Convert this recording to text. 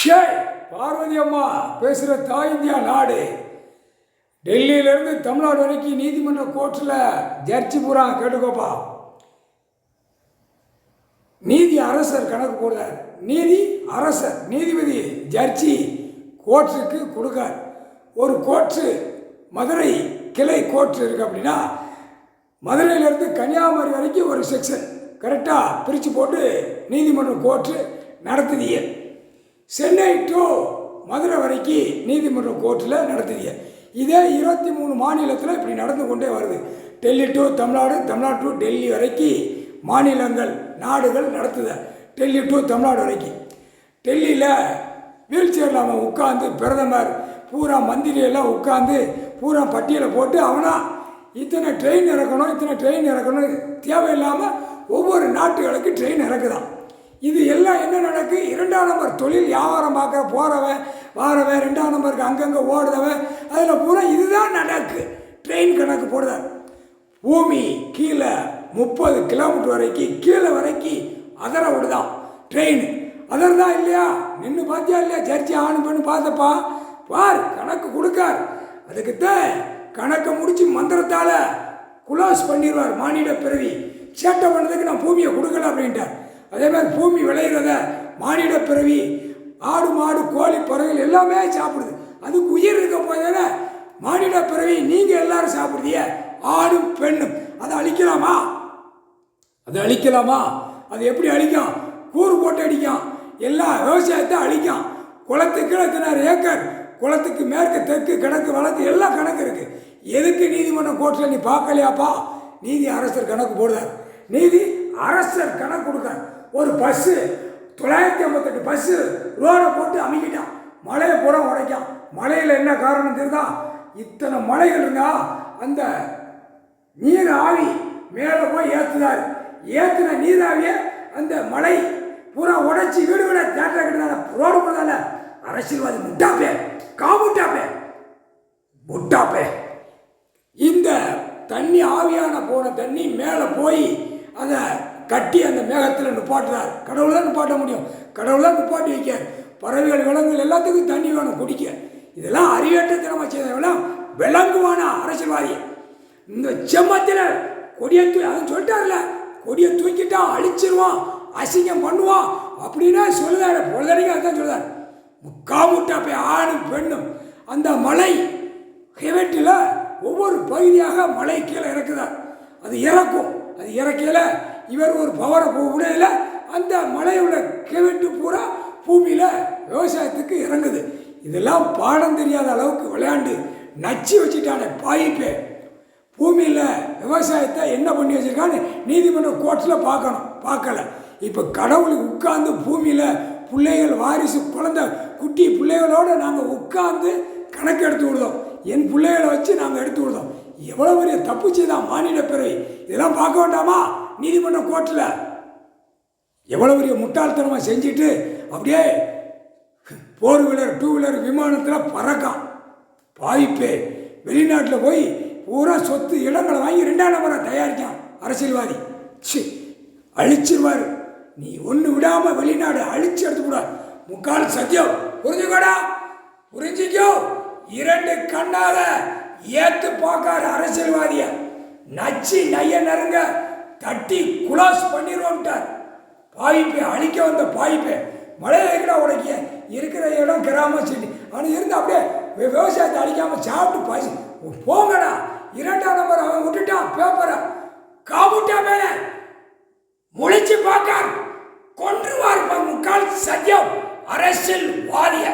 ஷே பார்வதி அம்மா பேசுகிற தாய் இந்தியா நாடு. டெல்லியிலேருந்து தமிழ்நாடு வரைக்கும் நீதிமன்ற கோர்ட்டில் ஜட்ஜி பூரா கேட்டுக்கோப்பா. நீதி அரசர் கணக்கு போடுறார். நீதி அரசர் நீதிபதி ஜட்ஜி கோர்ட்டுக்கு கொடுக்கார். ஒரு கோர்ட்டு மதுரை கிளை கோர்ட்டு இருக்குது அப்படின்னா மதுரையிலேருந்து கன்னியாகுமரி வரைக்கும் ஒரு செக்ஷன் கரெக்டாக பிரித்து போட்டு நீதிமன்ற கோர்ட்டு நடத்துதிய. சென்னை டு மதுரை வரைக்கும் நீதிமன்ற கோர்ட்டில் நடத்துதிய. இதே 23 மாநிலத்தில் இப்படி நடந்து கொண்டே வருது. டெல்லி டு தமிழ்நாடு, தமிழ்நாடு டு டெல்லி வரைக்கும் மாநிலங்கள் நாடுகள் நடத்துத. டெல்லி டு தமிழ்நாடு வரைக்கும். டெல்லியில் வீல் சேரில் அவன் உட்காந்து பிரதமர் பூரா மந்திரியெல்லாம் உட்காந்து பூரா பட்டியலை போட்டு அவனா இத்தனை ட்ரெயின் இறக்கணும் தேவையில்லாமல் ஒவ்வொரு நாட்டுகளுக்கு ட்ரெயின் இறக்குதான். இது எல்லாம் என்ன நடக்கு? 2ஆம் நம்பர் தொழில் வியாபாரம் பார்க்க போகிறவன் வாரவன் 2ஆம் நம்பருக்கு அங்கங்கே ஓடுறவன் அதில் பூரா இதுதான் நடக்கு. ட்ரெயின் கணக்கு போடுதார். பூமி கீழே 30 கிலோமீட்டர் வரைக்கும் கீழே வரைக்கும் அதர விடுதான் ட்ரெயின். அதர்தான் இல்லையா? நின்று பார்த்தியா இல்லையா? சர்ச்சை ஆணு பண்ணி பார்த்தப்பா பார் கணக்கு கொடுக்கார். அதுக்குத்தான் கணக்கை முடித்து மந்திரத்தால் குலாஸ் பண்ணிடுவார். மானிட பிறவி சேட்டை பண்ணதுக்கு நான் பூமியை கொடுக்கல அப்படின்ட்டார். அதே மாதிரி பூமி விளையிறத மானிட பிறவி ஆடு மாடு கோழி பறவைகள் எல்லாமே சாப்பிடுது. அதுக்கு உயிர் இருக்க போதானே மானிட பிறவி நீங்கள் எல்லாரும் சாப்பிடுதிய ஆடும் பெண்ணும். அதை அழிக்கலாமா? அது எப்படி அழிக்கும்? கூறு போட்டு அடிக்கும். எல்லா விவசாயத்தை அழிக்கும். குளத்துக்கு எத்தனை ஏக்கர், குளத்துக்கு மேற்கு தெற்கு கிழக்கு வழக்கு எல்லாம் கணக்கு இருக்குது. எதுக்கு நீதிமன்ற கோர்ட்டில் நீ பார்க்கலையாப்பா? நீதி அரசர் கணக்கு போடுதார். நீதி அரசர் கணக்கு கொடுக்கார். ஒரு பஸ்ஸு 958 பஸ்ஸு ரோடை போட்டு அமைக்கிட்டான். மலையை பூரா உடைக்கான். மலையில் என்ன காரணம் தெரியுதா? இத்தனை மலைகள் இருந்தா அந்த நீர் ஆவி மேலே போய் ஏற்றுதார். ஏற்றுன நீராவியை அந்த மலை பூரா உடைச்சி வீடு வீட தேட்டரை கட்டினால ரோடு போதால அரசியல்வாதி முட்டாப்பே. இந்த தண்ணி ஆவியான போன தண்ணி மேலே போய் அதை கட்டி அந்த மேகத்தில் நிப்பாட்டுறார். கடவுள் தான் நிப்பாட்ட முடியும். கடவுள் தான் நிப்பாட்டி வைக்கார். பறவைகள் விலங்குகள் எல்லாத்துக்கும் தண்ணி வேணும் குடிக்க. இதெல்லாம் அறிவேற்றத்தனமாக செய்தவெல்லாம் விளங்குவான அரசியல்வாதி. இந்த செம்மத்தில் கொடியை அதன் சொல்லிட்டார்ல, கொடியை தூக்கிட்டா அழிச்சிருவான், அசிங்கம் பண்ணுவான் அப்படின்னா சொல்லுதாரு. பொழுதடிக்க அதுதான் சொல்லுதார். முட்டாப்பே ஆணும் பெண்ணும். அந்த மலை ஹெவெட்டில் ஒவ்வொரு பகுதியாக மலை கீழே இறக்குதார். அது இறக்கும். அது இறக்கையில் இவர் ஒரு பவரை உடையில் அந்த மலையோட கிழட்டு பூரா பூமியில் விவசாயத்துக்கு இறங்குது. இதெல்லாம் பாடம் தெரியாத அளவுக்கு விளையாண்டு நச்சு வச்சுட்டானே பாயிப்பே. பூமியில் விவசாயத்தை என்ன பண்ணி வச்சுருக்கான்னு நீதிமன்ற கோர்ட்டில் பார்க்கல. இப்போ கடவுளுக்கு உட்கார்ந்து பூமியில் பிள்ளைகள் வாரிசு குழந்தை குட்டி பிள்ளைகளோடு நாங்கள் உட்கார்ந்து கணக்கு எடுத்து விடுதோம். என் பிள்ளைகளை வச்சு நாங்கள் எடுத்து விடுதோம். எவ்வளோ பெரிய தப்பு செய்தான் மானிட பிறவி. இதெல்லாம் பார்க்க வேண்டாமா? நீதிமன்ற கோர்ட்டில் எவ்வளோ பெரிய முட்டாள்தனமாக செஞ்சுட்டு அப்படியே 4 வீலர் 2 வீலர் விமானத்தில் பறக்கான் பாய்ப்பே. வெளிநாட்டில் போய் பூரா சொத்து இடங்களை வாங்கி 2ஆம் நம்பரை தயாரிக்கான் அரசியல்வாதி. அழிச்சிருவார். நீ ஒன்று விடாமல் வெளிநாடு அழிச்சு எடுத்துக்கூடாது. முக்கால் சத்தியம் புரிஞ்சிக்கோ. 2 கண்ணாக ஏத்து பார்க்காத அரசியல்வாதிய நச்சு நைய நறுங்க தட்டி குலாஸ் பண்ணிடுவோம்ட்டார். பாய்ப்பே அழிக்க வந்த பாய்ப்பே மழையை இருக்கா உடைக்க இருக்கிற இடம் கிராம சிட்டி அவனு இருந்து அப்படியே விவசாயத்தை அழிக்காமல் சாப்பிட்டு பாய்ச்சி போங்கடா. 2ஆம் நம்பர் அவன் விட்டுட்டான் பேப்பரை காமுட்டா மேலே முளைச்சு பார்க்க கொன்றுவார். முக்கால் சத்தியம் அரசியல்வாதிய